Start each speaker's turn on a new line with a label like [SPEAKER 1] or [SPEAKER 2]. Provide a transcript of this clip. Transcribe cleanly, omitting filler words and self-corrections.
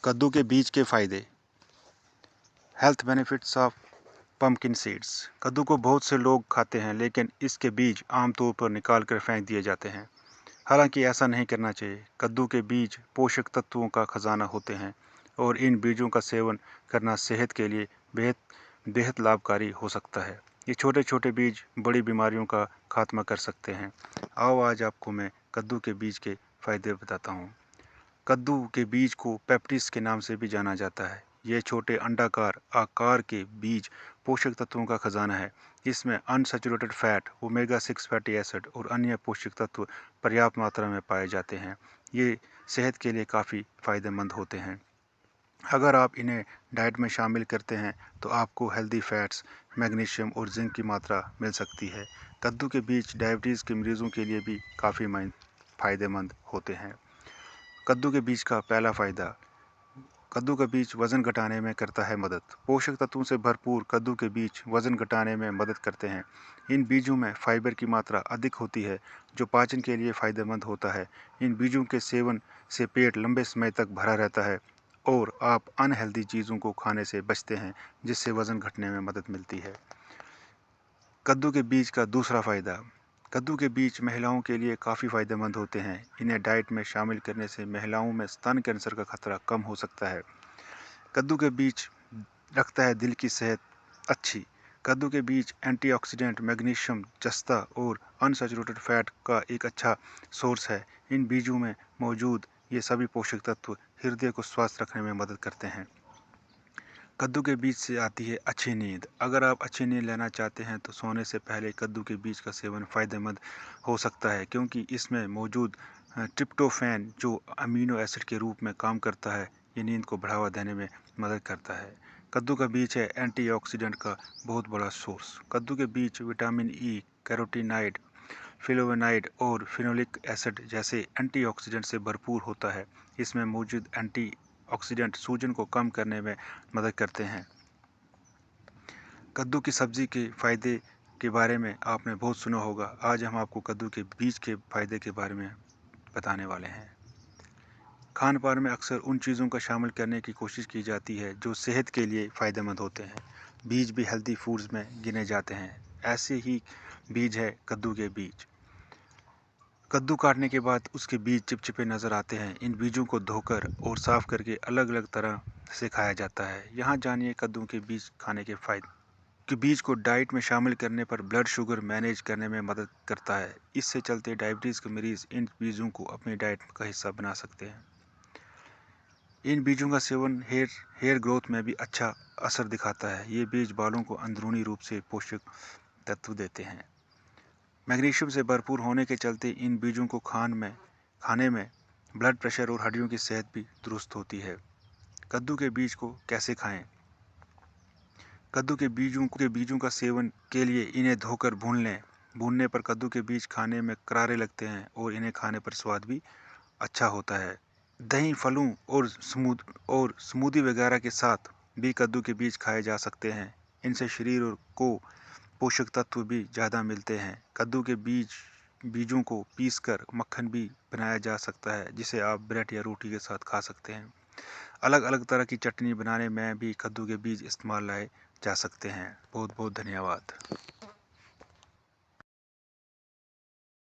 [SPEAKER 1] कद्दू के बीज के फायदे। Health benefits of pumpkin seeds. कद्दू को बहुत से लोग खाते हैं, लेकिन इसके बीज आमतौर पर निकाल कर फेंक दिए जाते हैं। हालांकि ऐसा नहीं करना चाहिए। कद्दू के बीज पोषक तत्वों का खजाना होते हैं और इन बीजों का सेवन करना सेहत के लिए बेहद बेहद लाभकारी हो सकता है। ये छोटे छोटे बीज बड़ी बीमारियों का खात्मा कर सकते हैं। आओ आज आपको मैं कद्दू के बीज के फायदे बताता हूँ। कद्दू के बीज को पेप्टिस के नाम से भी जाना जाता है। ये छोटे अंडाकार आकार के बीज पोषक तत्वों का खजाना है। इसमें unsaturated fat, omega 6 fatty acid और अन्य पोषक तत्व पर्याप्त मात्रा में पाए जाते हैं। ये सेहत के लिए काफ़ी फायदेमंद होते हैं। अगर आप इन्हें डाइट में शामिल करते हैं तो आपको हेल्दी फैट्स, मैग्नीशियम और जिंक की मात्रा मिल सकती है। कद्दू के बीज डायबिटीज़ के मरीजों के लिए भी काफ़ी फायदेमंद होते हैं। कद्दू के बीज का पहला फायदा। कद्दू का बीज वजन घटाने में करता है मदद। पोषक तत्वों से भरपूर कद्दू के बीज वजन घटाने में मदद करते हैं। इन बीजों में फाइबर की मात्रा अधिक होती है, जो पाचन के लिए फायदेमंद होता है। इन बीजों के सेवन से पेट लंबे समय तक भरा रहता है और आप अनहेल्दी चीज़ों को खाने से बचते हैं, जिससे वजन घटने में मदद मिलती है। कद्दू के बीज का दूसरा फायदा। कद्दू के बीज महिलाओं के लिए काफ़ी फायदेमंद होते हैं। इन्हें डाइट में शामिल करने से महिलाओं में स्तन कैंसर का खतरा कम हो सकता है। कद्दू के बीज रखता है दिल की सेहत अच्छी। कद्दू के बीज एंटीऑक्सीडेंट, मैग्नीशियम, जस्ता और अनसैचुरेटेड फैट का एक अच्छा सोर्स है। इन बीजों में मौजूद ये सभी पोषक तत्व हृदय को स्वस्थ रखने में मदद करते हैं। कद्दू के बीज से आती है अच्छी नींद। अगर आप अच्छी नींद लेना चाहते हैं तो सोने से पहले कद्दू के बीज का सेवन फ़ायदेमंद हो सकता है, क्योंकि इसमें मौजूद ट्रिप्टोफैन, जो अमीनो एसिड के रूप में काम करता है, ये नींद को बढ़ावा देने में मदद करता है। कद्दू का बीज है एंटीऑक्सीडेंट का बहुत बड़ा सोर्स। कद्दू के बीज विटामिन ई, कैरोटीनॉइड, फ्लेवोनॉइड और फिनोलिक एसिड जैसे एंटीऑक्सीडेंट से भरपूर होता है। इसमें मौजूद एंटीऑक्सीडेंट सूजन को कम करने में मदद करते हैं। कद्दू की सब्ज़ी के फ़ायदे के बारे में आपने बहुत सुना होगा। आज हम आपको कद्दू के बीज के फ़ायदे के बारे में बताने वाले हैं। खान पान में अक्सर उन चीज़ों का शामिल करने की कोशिश की जाती है जो सेहत के लिए फ़ायदेमंद होते हैं। बीज भी हेल्दी फूड्स में गिने जाते हैं। ऐसे ही बीज है कद्दू के बीज। कद्दू काटने के बाद उसके बीज चिपचिपे नज़र आते हैं। इन बीजों को धोकर और साफ करके अलग अलग तरह से खाया जाता है। यहाँ जानिए कद्दू के बीज खाने के फायदे। कि बीज को डाइट में शामिल करने पर ब्लड शुगर मैनेज करने में मदद करता है। इससे चलते डायबिटीज़ के मरीज़ इन बीजों को अपनी डाइट का हिस्सा बना सकते हैं। इन बीजों का सेवन हेयर ग्रोथ में भी अच्छा असर दिखाता है। ये बीज बालों को अंदरूनी रूप से पोषक तत्व देते हैं। मैग्नीशियम से भरपूर होने के चलते इन बीजों को खाने में ब्लड प्रेशर और हड्डियों की सेहत भी दुरुस्त होती है। कद्दू के बीज को कैसे खाएं? कद्दू के बीजों का सेवन के लिए इन्हें धोकर भून लें। भूनने पर कद्दू के बीज खाने में करारे लगते हैं और इन्हें खाने पर स्वाद भी अच्छा होता है। दही, फलों और स्मूदी वगैरह के साथ भी कद्दू के बीज खाए जा सकते हैं। इनसे शरीर को पोषक तत्व भी ज़्यादा मिलते हैं। कद्दू के बीजों को पीसकर मक्खन भी बनाया जा सकता है, जिसे आप ब्रेड या रोटी के साथ खा सकते हैं। अलग अलग तरह की चटनी बनाने में भी कद्दू के बीज इस्तेमाल लाए जा सकते हैं। बहुत बहुत धन्यवाद।